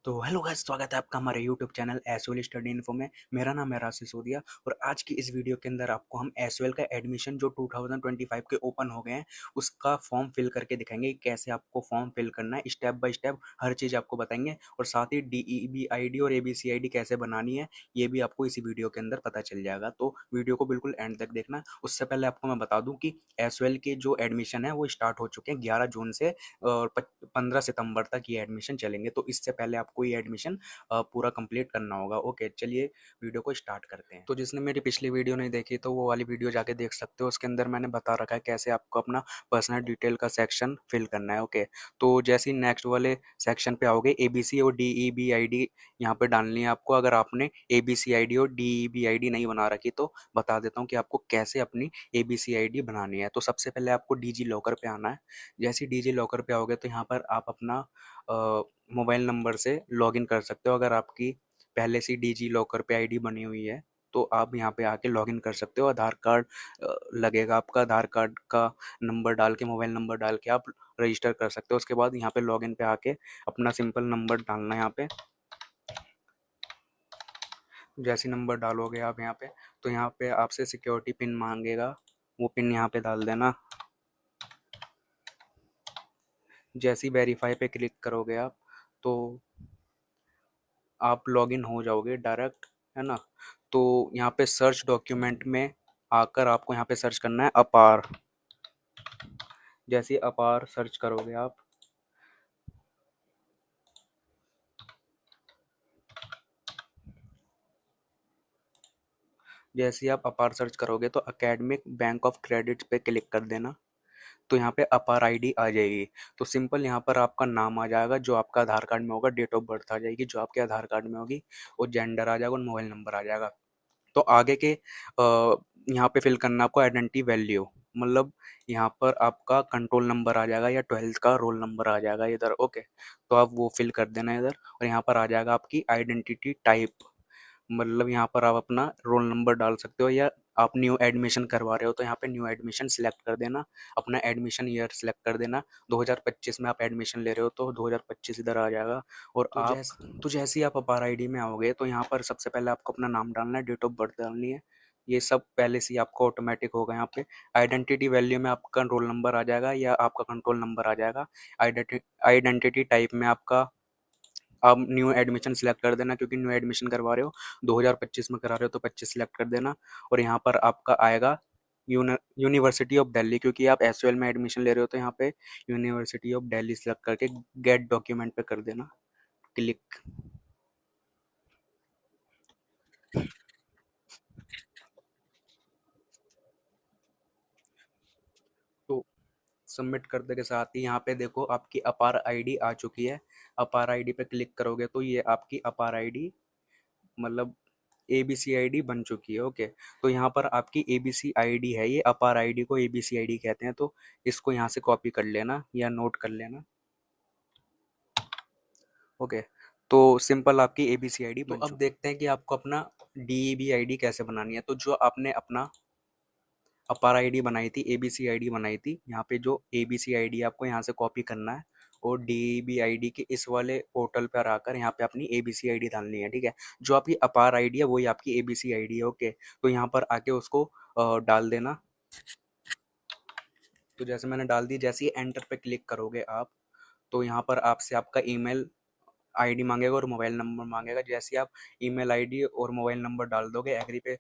तो hello guys, स्वागत है आपका हमारे यूट्यूब चैनल एसवेल स्टडी इन्फो में। मेरा नाम है राशि सोदिया और आज की इस वीडियो के अंदर आपको हम एसवेल का एडमिशन जो 2025 के ओपन हो गए हैं उसका फॉर्म फिल करके दिखाएंगे कि कैसे आपको फॉर्म फिल करना है। स्टेप बाय स्टेप हर चीज़ आपको बताएंगे और साथ ही डीईबी आईडी और एबीसी आईडी कैसे बनानी है ये भी आपको इसी वीडियो के अंदर पता चल जाएगा। तो वीडियो को बिल्कुल एंड तक देखना। उससे पहले आपको मैं बता दूं कि एसवेल के जो एडमिशन है वो स्टार्ट हो चुके हैं 11 जून से और 15 सितंबर तक ये एडमिशन चलेंगे। तो इससे पहले आपको ये एडमिशन पूरा कंप्लीट करना होगा। ओके, चलिए वीडियो को स्टार्ट करते हैं। तो जिसने मेरी पिछली वीडियो नहीं देखी तो वो वाली वीडियो जाके देख सकते हो। उसके अंदर मैंने बता रखा है कैसे आपको अपना पर्सनल डिटेल का सेक्शन फिल करना है। ओके, तो जैसे ही नेक्स्ट वाले सेक्शन पे आओगे एबीसी और डीईबी आईडी यहाँ पे डालनी है आपको। अगर आपने एबीसी आईडी और डीईबी आईडी नहीं बना रखी तो बता देता हूँ कि आपको कैसे अपनी एबीसी आईडी बनानी है। तो सबसे पहले आपको डीजी लॉकर पे आना है। जैसे ही डीजी लॉकर पे आओगे तो यहाँ पर आप अपना मोबाइल नंबर से लॉगिन कर सकते हो। अगर आपकी पहले से डीजी लॉकर पे आईडी बनी हुई है तो आप यहाँ पे आके लॉगिन कर सकते हो। आधार कार्ड लगेगा, आपका आधार कार्ड का नंबर डाल के, मोबाइल नंबर डाल के आप रजिस्टर कर सकते हो। उसके बाद यहाँ पे लॉगिन पे आके अपना सिंपल नंबर डालना है यहाँ पे। जैसे नंबर डालोगे आप यहाँ पे तो यहाँ पे आपसे सिक्योरिटी पिन मांगेगा, वो पिन यहाँ पे डाल देना। जैसे ही वेरीफाई पे क्लिक करोगे आप तो आप लॉगिन हो जाओगे डायरेक्ट, है ना। तो यहाँ पे सर्च डॉक्यूमेंट में आकर आपको यहाँ पे सर्च करना है अपार। जैसे अपार सर्च करोगे आप, जैसे ही आप अपार सर्च करोगे तो एकेडमिक बैंक ऑफ क्रेडिट पे क्लिक कर देना। तो यहाँ पे अपार आईडी आ जाएगी। तो सिंपल यहाँ पर आपका नाम आ जाएगा जो आपका आधार कार्ड में होगा, डेट ऑफ बर्थ आ जाएगी जो आपके आधार कार्ड में होगी, और जेंडर आ जाएगा और मोबाइल नंबर आ जाएगा। तो आगे के यहाँ पे फिल करना आपको आइडेंटिटी वैल्यू, मतलब यहाँ पर आपका कंट्रोल नंबर आ जाएगा या 12th का रोल नंबर आ जाएगा इधर। ओके, तो आप वो फिल कर देना इधर। और यहाँ पर आ जाएगा आपकी आइडेंटिटी टाइप, मतलब यहाँ पर आप अपना रोल नंबर डाल सकते हो या आप न्यू एडमिशन करवा रहे हो तो यहाँ पे न्यू एडमिशन सिलेक्ट कर देना। अपना एडमिशन ईयर सिलेक्ट कर देना। 2025 में आप एडमिशन ले रहे हो तो 2025 इधर आ जाएगा। और जैसे ही आप अपार आईडी में आओगे तो यहाँ पर सबसे पहले आपको अपना नाम डालना है, डेट ऑफ बर्थ डालनी है। ये सब पहले से ही आपको ऑटोमेटिक होगा। यहाँ पे आइडेंटिटी वैल्यू में आपका रोल नंबर आ जाएगा या आपका कंट्रोल नंबर आ जाएगा। आइडेंटिटी टाइप में आपका आप न्यू एडमिशन सिलेक्ट कर देना, क्योंकि न्यू एडमिशन करवा रहे हो 2025 में करा रहे हो तो 25 सिलेक्ट कर देना। और यहाँ पर आपका आएगा यूनिवर्सिटी ऑफ दिल्ली, क्योंकि आप एसयूएल में एडमिशन ले रहे हो तो यहाँ पे यूनिवर्सिटी ऑफ दिल्ली सिलेक्ट करके गेट डॉक्यूमेंट पे कर देना क्लिक। तो सबमिट करने के साथ ही यहाँ पे देखो आपकी अपार आईडी आ चुकी है। अपार आईडी पे क्लिक करोगे तो ये आपकी अपार आईडी, मतलब एबीसी आईडी बन चुकी है। ओके, तो यहाँ पर आपकी एबीसी आईडी है, ये अपार आईडी को एबीसी आईडी कहते हैं। तो इसको यहाँ से कॉपी कर लेना या नोट कर लेना। ओके, तो सिंपल आपकी एबीसी आईडी बन चुकी है। अब देखते हैं कि आपको अपना डीईबी आईडी कैसे बनानी है। तो जो आपने अपना अपार आईडी बनाई थी, एबीसी आईडी बनाई थी, यहाँ पे जो एबीसी आईडी आपको यहाँ से कॉपी करना है और डीईबी आईडी के इस वाले पोर्टल पर आकर यहाँ पे अपनी एबीसी आईडी डालनी है। ठीक है, जो आपकी अपार आईडी है वही आपकी एबीसी आईडी है। ओके, तो यहाँ पर आके उसको डाल देना। तो जैसे मैंने डाल दी, जैसे ही एंटर पे क्लिक करोगे आप तो यहाँ पर आपसे आपका ईमेल आईडी मांगेगा और मोबाइल नंबर मांगेगा। जैसे ही आप ईमेल आईडी और मोबाइल नंबर डाल दोगे, एग्री पे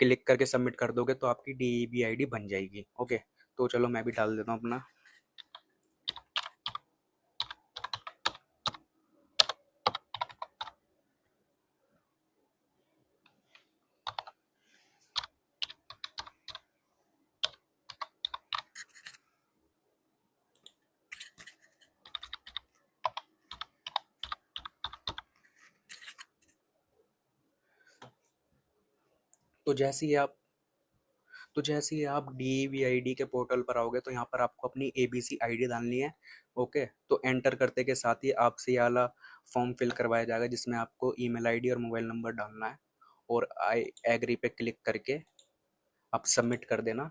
क्लिक करके सबमिट कर दोगे तो आपकी डीईबी आईडी बन जाएगी। ओके, तो चलो मैं भी डाल देता हूँ अपना। तो जैसे ही आप डीईबी आईडी के पोर्टल पर आओगे तो यहाँ पर आपको अपनी एबीसी आईडी डालनी है। ओके, तो एंटर करते के साथ ही आपसे ये वाला फॉर्म फिल करवाया जाएगा जिसमें आपको ईमेल आईडी और मोबाइल नंबर डालना है और आई एग्री पे क्लिक करके आप सबमिट कर देना।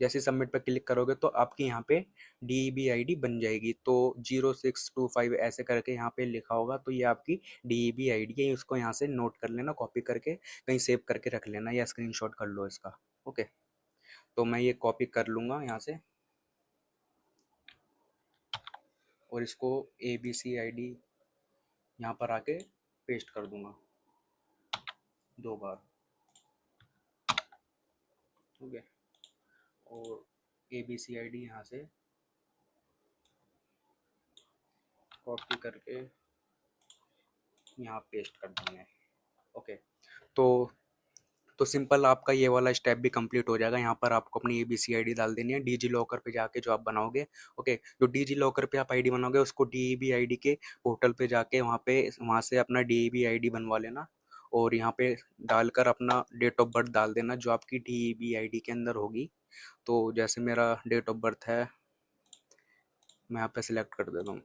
जैसे सबमिट पर क्लिक करोगे तो आपकी यहाँ पे DEB आईडी बन जाएगी। तो 0625 ऐसे करके यहाँ पे लिखा होगा, तो ये आपकी DEB आईडी है। उसको यहाँ से नोट कर लेना, कॉपी करके कहीं सेव करके रख लेना या स्क्रीनशॉट कर लो इसका। ओके, तो मैं ये कॉपी कर लूँगा यहाँ से और इसको ABC आईडी यहाँ पर आके पेस्ट कर दूंगा 2 बार। ओके, और ABC आईडी यहाँ से कॉपी करके यहाँ पेस्ट कर देंगे। ओके, तो सिंपल आपका ये वाला स्टेप भी कंप्लीट हो जाएगा। यहाँ पर आपको अपनी ABC आईडी डाल देनी है डिजी लॉकर पे जाके जो आप बनाओगे। ओके, जो डिजी लॉकर पे आप आईडी बनाओगे उसको DEB आईडी के पोर्टल पे जाके वहाँ से अपना DEB आईडी बनवा लेना और यहाँ पे डालकर अपना डेट ऑफ बर्थ डाल देना जो आपकी DEB आईडी के अंदर होगी। तो जैसे मेरा डेट ऑफ बर्थ है, मैं यहाँ पे सिलेक्ट कर देता हूँ।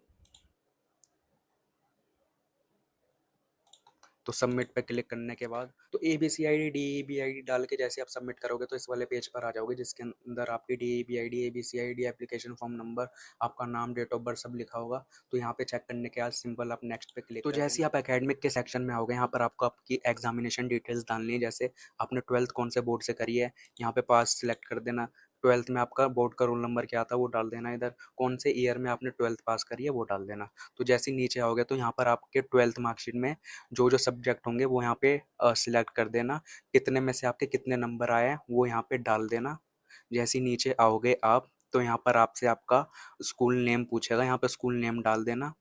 तो सबमिट पे क्लिक करने के बाद तो ABC आईडी DEB आईडी डाल के जैसे आप सबमिट करोगे तो इस वाले पेज पर आ जाओगे, जिसके अंदर आपकी DEB ID, ABC ID, application form number, आपका नाम, डेट ऑफ बर्थ सब लिखा होगा। तो यहाँ पे चेक करने के बाद सिंपल आप नेक्स्ट पे क्लिक। तो जैसे ही आप एकेडमिक के सेक्शन में आओगे, यहाँ पर आपको आपकी एग्जामिनेशन डिटेल्स डालनी है। जैसे आपने 12th कौन से बोर्ड से करी है, यहाँ पे पास सिलेक्ट कर देना। 12th में आपका बोर्ड का रोल नंबर क्या था वो डाल देना। इधर कौन से ईयर में आपने 12th पास करी है वो डाल देना। तो जैसे ही नीचे आओगे तो यहाँ पर आपके 12th मार्कशीट में जो जो सब्जेक्ट होंगे वो यहाँ पे सिलेक्ट कर देना। कितने में से आपके कितने नंबर आए हैं वो यहाँ पे डाल देना। जैसे ही नीचे आओगे आप तो यहाँ पर आपसे आपका स्कूल नेम पूछेगा, यहाँ पे स्कूल नेम डाल देना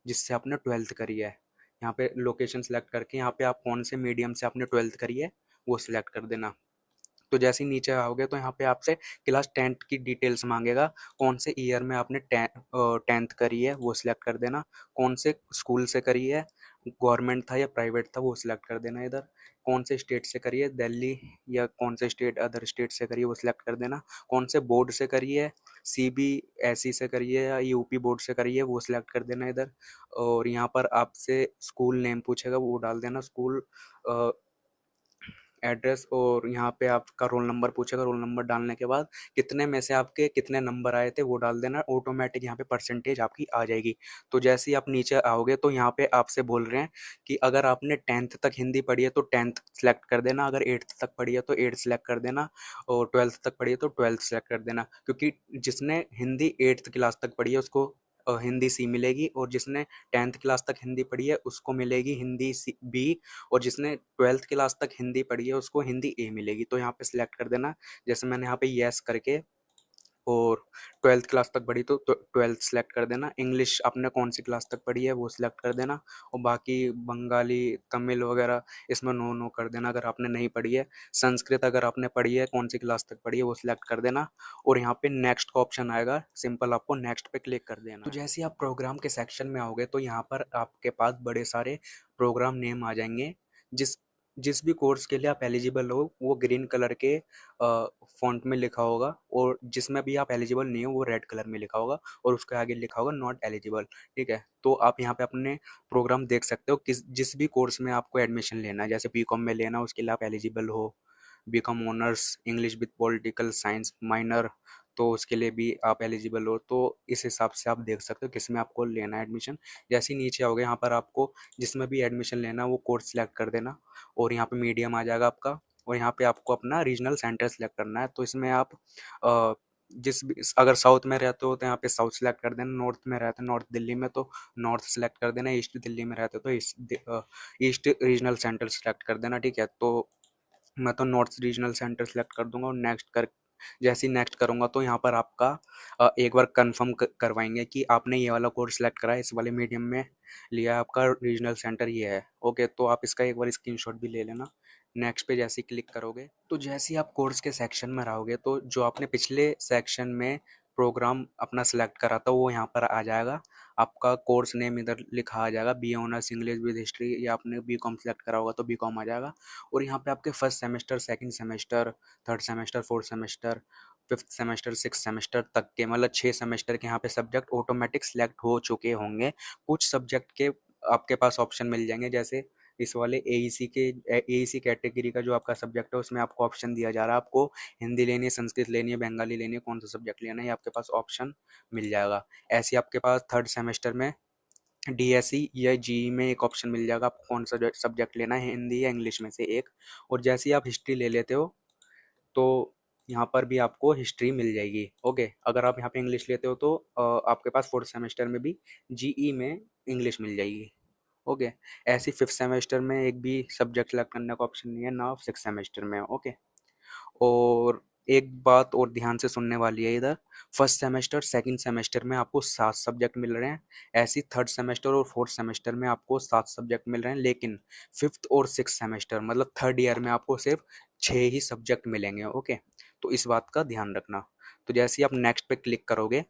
जिससे आपने 12th करी है। यहाँ पे लोकेशन सेलेक्ट करके यहाँ पे आप कौन से मीडियम से आपने 12th करी है वो सिलेक्ट कर देना। तो जैसे ही नीचे आओगे तो यहाँ पे आपसे क्लास 10th की डिटेल्स मांगेगा। कौन से ईयर में आपने 10th करी है वो सिलेक्ट कर देना। कौन से स्कूल से करी है, गवर्नमेंट था या प्राइवेट था वो सिलेक्ट कर देना। इधर कौन से स्टेट से करी है, दिल्ली या कौन से स्टेट अदर स्टेट से करी है वो सिलेक्ट कर देना। कौन से बोर्ड से करी है, CBSE से करी है या UP बोर्ड से करी है वो सिलेक्ट कर देना इधर। और यहाँ पर आपसे स्कूल नेम पूछेगा वो डाल देना, स्कूल एड्रेस, और यहाँ पे आपका रोल नंबर पूछेगा। रोल नंबर डालने के बाद कितने में से आपके कितने नंबर आए थे वो डाल देना। ऑटोमेटिक यहाँ पे परसेंटेज आपकी आ जाएगी। तो जैसे ही आप नीचे आओगे तो यहाँ पे आपसे बोल रहे हैं कि अगर आपने 10th तक हिंदी पढ़ी है तो 10th सेलेक्ट कर देना, अगर 8th तक पढ़ी है तो 8th सेलेक्ट कर देना, और 12th तक पढ़ी है तो 12th सेलेक्ट कर देना। क्योंकि जिसने हिंदी 8th क्लास तक पढ़ी है उसको हिंदी C मिलेगी, और जिसने 10th क्लास तक हिंदी पढ़ी है उसको मिलेगी हिंदी B, और जिसने 12th क्लास तक हिंदी पढ़ी है उसको हिंदी A मिलेगी। तो यहाँ पे सिलेक्ट कर देना। जैसे मैंने यहाँ पे यस करके, और 12th क्लास तक पढ़ी तो 12th सेलेक्ट कर देना। इंग्लिश आपने कौन सी क्लास तक पढ़ी है वो सिलेक्ट कर देना, और बाकी बंगाली, तमिल वगैरह इसमें नो नो कर देना अगर आपने नहीं पढ़ी है। संस्कृत अगर आपने पढ़ी है, कौन सी क्लास तक पढ़ी है वो सिलेक्ट कर देना, और यहाँ पे नेक्स्ट का ऑप्शन आएगा, सिंपल आपको नेक्स्ट पे क्लिक कर देना। तो जैसे ही आप प्रोग्राम के सेक्शन में आओगे तो यहाँ पर आपके पास बड़े सारे प्रोग्राम नेम आ जाएंगे। जिस जिस भी कोर्स के लिए आप एलिजिबल हो वो ग्रीन कलर के फॉन्ट में लिखा होगा, और जिसमें भी आप एलिजिबल नहीं हो वो रेड कलर में लिखा होगा, और उसके आगे लिखा होगा नॉट एलिजिबल। ठीक है, तो आप यहाँ पे अपने प्रोग्राम देख सकते हो किस जिस भी कोर्स में आपको एडमिशन लेना है। जैसे BCom में लेना उसके लिए आप एलिजिबल हो, BCom honours English with political science minor, तो उसके लिए भी आप एलिजिबल हो। तो इस हिसाब से आप देख सकते हो किस में आपको लेना है एडमिशन। जैसे ही नीचे आओगे यहाँ पर आपको जिसमें भी एडमिशन लेना वो कोर्स सिलेक्ट कर देना, और यहाँ पे मीडियम आ जाएगा आपका, और यहाँ पे आपको अपना रीजनल सेंटर सेलेक्ट करना है। तो इसमें आप जिस भी अगर साउथ में रहते हो तो यहाँ पे साउथ सेलेक्ट कर देना, नॉर्थ में रहते हो नॉर्थ दिल्ली में तो नॉर्थ सेलेक्ट कर देना, ईस्ट दिल्ली में रहते हो तो ईस्ट रीजनल सेंटर सेलेक्ट कर देना। ठीक है, तो मैं तो नॉर्थ रीजनल सेंटर सेलेक्ट कर दूंगा, और नेक्स्ट कर जैसे ही नेक्स्ट करूंगा तो यहाँ पर आपका एक बार कंफर्म करवाएंगे कि आपने ये वाला कोर्स सेलेक्ट करा है, इस वाले मीडियम में लिया है, आपका रीजनल सेंटर ये है। ओके, तो आप इसका एक बार स्क्रीनशॉट भी ले लेना। नेक्स्ट पे जैसे ही क्लिक करोगे तो जैसे ही आप कोर्स के सेक्शन में रहोगे तो जो आपने पिछले सेक्शन में प्रोग्राम अपना सेलेक्ट करा था वो यहाँ पर आ जाएगा। आपका कोर्स नेम इधर लिखा आ जाएगा, BA honours English with history, या आपने BCom सेलेक्ट करा होगा तो BCom आ जाएगा। और यहाँ पे आपके first semester, second semester, third semester, fourth semester, fifth semester, six semester तक के मतलब 6 सेमेस्टर के यहाँ पे सब्जेक्ट ऑटोमेटिक सेलेक्ट हो चुके होंगे। कुछ सब्जेक्ट के आपके पास ऑप्शन मिल जाएंगे, जैसे इस वाले एईसी कैटेगरी का जो आपका सब्जेक्ट है उसमें आपको ऑप्शन दिया जा रहा है, आपको हिंदी लेनी है, संस्कृत लेनी है, बंगाली लेनी है, कौन सा सब्जेक्ट लेना है, ये आपके पास ऑप्शन मिल जाएगा। ऐसे ही आपके पास थर्ड सेमेस्टर में डीएसई या जीई में एक ऑप्शन मिल जाएगा, आपको कौन सा सब्जेक्ट लेना है, हिंदी या इंग्लिश में से एक। और जैसे ही आप हिस्ट्री ले लेते हो तो यहाँ पर भी आपको हिस्ट्री मिल जाएगी। ओके, अगर आप यहाँ पे इंग्लिश लेते हो तो आपके पास फोर्थ सेमेस्टर में भी जीई में इंग्लिश मिल जाएगी। ओके, ऐसे फिफ्थ सेमेस्टर में एक भी सब्जेक्ट सेलेक्ट करने का ऑप्शन नहीं है ना, सिक्स सेमेस्टर में। ओके, और एक बात और ध्यान से सुनने वाली है इधर, फर्स्ट सेमेस्टर सेकंड सेमेस्टर में आपको 7 सब्जेक्ट मिल रहे हैं, ऐसी थर्ड सेमेस्टर और फोर्थ सेमेस्टर में आपको 7 सब्जेक्ट मिल रहे हैं, लेकिन फिफ्थ और सिक्स सेमेस्टर मतलब थर्ड ईयर में आपको सिर्फ 6 ही सब्जेक्ट मिलेंगे। ओके, तो इस बात का ध्यान रखना। तो जैसे ही आप नेक्स्ट पे क्लिक करोगे,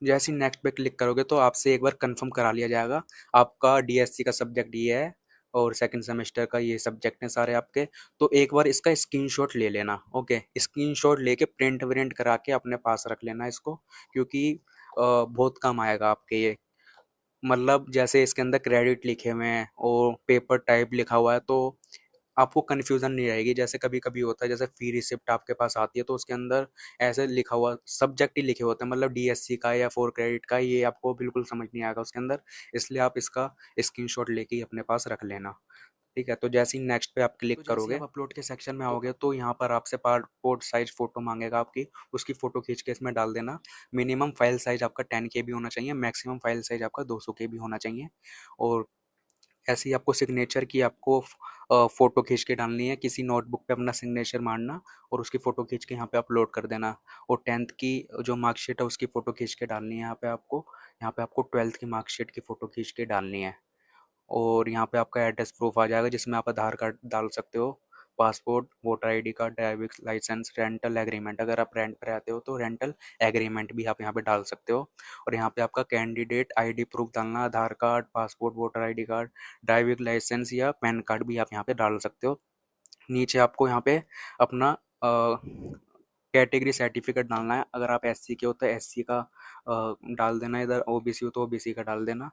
जैसे ही नेक्स्ट पे क्लिक करोगे तो आपसे एक बार कंफर्म करा लिया जाएगा आपका डीएससी का सब्जेक्ट ये है और सेकंड सेमेस्टर का ये सब्जेक्ट हैं सारे आपके। तो एक बार इसका स्क्रीनशॉट ले लेना। ओके, स्क्रीनशॉट लेके प्रिंट व्रिंट करा के अपने पास रख लेना इसको, क्योंकि बहुत काम आएगा आपके ये। मतलब जैसे इसके अंदर क्रेडिट लिखे हुए हैं और पेपर टाइप लिखा हुआ है तो आपको कन्फ्यूज़न नहीं रहेगी। जैसे कभी-कभी होता है, जैसे फ़ी रिसिप्ट आपके पास आती है तो उसके अंदर ऐसे लिखा हुआ सब्जेक्ट ही लिखे होते हैं, मतलब डीएससी का या 4 क्रेडिट का, ये आपको बिल्कुल समझ नहीं आएगा उसके अंदर। इसलिए आप इसका स्क्रीनशॉट लेके ही अपने पास रख लेना। ठीक है, तो जैसे ही नेक्स्ट पे आप क्लिक तो जैसे ही करोगे आप अपलोड के सेक्शन में आओगे तो यहाँ पर आपसे पासपोर्ट साइज़ फ़ोटो माँगेगा आपकी, उसकी फ़ोटो खींच के इसमें डाल देना। मिनिमम फाइल साइज़ आपका 10 केबी होना चाहिए, मैक्सिमम फाइल साइज़ आपका 200 केबी होना चाहिए। और ऐसे ही आपको सिग्नेचर की आपको फ़ोटो खींच के डालनी है, किसी नोटबुक पे अपना सिग्नेचर मारना और उसकी फ़ोटो खींच के यहाँ पे अपलोड कर देना। और 10th की जो मार्कशीट है उसकी फ़ोटो खींच के डालनी है यहाँ पे आपको 12th की मार्कशीट की फ़ोटो खींच के डालनी है। और यहाँ पे आपका एड्रेस प्रूफ आ जाएगा जिसमें आप आधार कार्ड डाल सकते हो, passport, voter ID card, driving licence, rental agreement, अगर आप रेंट पर रहते हो तो रेंटल एग्रीमेंट भी आप यहाँ पे डाल सकते हो। और यहाँ पे आपका कैंडिडेट आईडी प्रूफ डालना, Aadhaar card, passport, voter ID card, driving licence या पैन कार्ड भी आप यहाँ पे डाल सकते हो। नीचे आपको यहाँ पे अपना कैटेगरी सर्टिफिकेट डालना है, अगर आप एससी के हो तो एससी का डाल देना, इधर ओबीसी हो तो ओबीसी का डाल देना।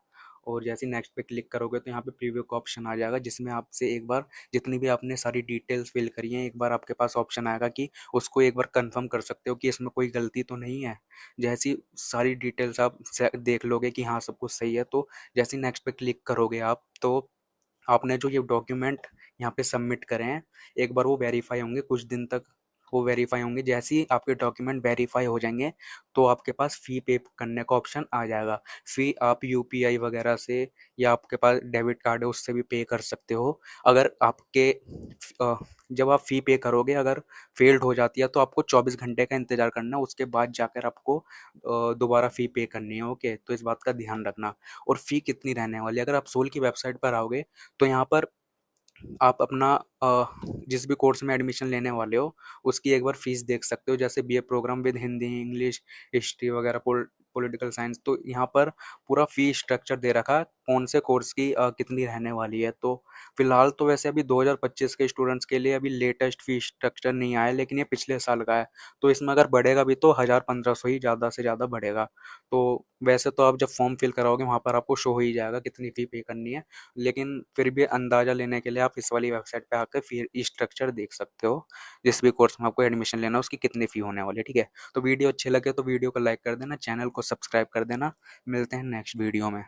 और जैसे नेक्स्ट पे क्लिक करोगे तो यहाँ पे प्रीव्यू का ऑप्शन आ जाएगा जिसमें आपसे एक बार जितनी भी आपने सारी डिटेल्स फिल करी हैं, एक बार आपके पास ऑप्शन आएगा कि उसको एक बार कंफर्म कर सकते हो कि इसमें कोई गलती तो नहीं है। जैसी सारी डिटेल्स आप देख लोगे कि हाँ सब कुछ सही है, तो जैसे नेक्स्ट पे क्लिक करोगे आप तो आपने जो ये डॉक्यूमेंट यहाँ पे सबमिट करें हैं एक बार वो वेरीफाई होंगे, कुछ दिन तक वो वेरीफाई होंगे। जैसे ही आपके डॉक्यूमेंट वेरीफाई हो जाएंगे तो आपके पास फ़ी पे करने का ऑप्शन आ जाएगा। फ़ी आप यूपीआई वगैरह से या आपके पास डेबिट कार्ड है उससे भी पे कर सकते हो। अगर आपके जब आप फ़ी पे करोगे अगर फेल्ड हो जाती है तो आपको 24 घंटे का इंतज़ार करना है, उसके बाद जाकर आपको दोबारा फ़ी पे करनी है। ओके, तो इस बात का ध्यान रखना। और फ़ी कितनी रहने वाली है, अगर आप सोल की वेबसाइट पर आओगे तो यहाँ पर आप अपना जिस भी कोर्स में एडमिशन लेने वाले हो उसकी एक बार फीस देख सकते हो, जैसे BA programme with Hindi, English, history वगैरह, पॉलिटिकल साइंस, तो यहाँ पर पूरा फी स्ट्रक्चर दे रखा है कौन से कोर्स की कितनी रहने वाली है। तो फिलहाल तो वैसे अभी 2025 के स्टूडेंट्स के लिए अभी लेटेस्ट फी स्ट्रक्चर नहीं आया है, लेकिन ये पिछले साल का है। तो इसमें अगर बढ़ेगा भी तो 1000-1500 ही ज़्यादा से ज़्यादा बढ़ेगा। तो वैसे तो आप जब फॉर्म फिल कराओगे वहाँ पर आपको शो हो ही जाएगा कितनी फ़ी पे करनी है, लेकिन फिर भी अंदाज़ा लेने के लिए आप इस वाली वेबसाइट पे आकर फी स्ट्रक्चर देख सकते हो, जिस भी कोर्स में आपको एडमिशन लेना है उसकी कितनी फ़ी होने वाली है। ठीक है, तो वीडियो अच्छे लगे तो वीडियो को लाइक कर देना, चैनल को सब्सक्राइब कर देना। मिलते हैं नेक्स्ट वीडियो में।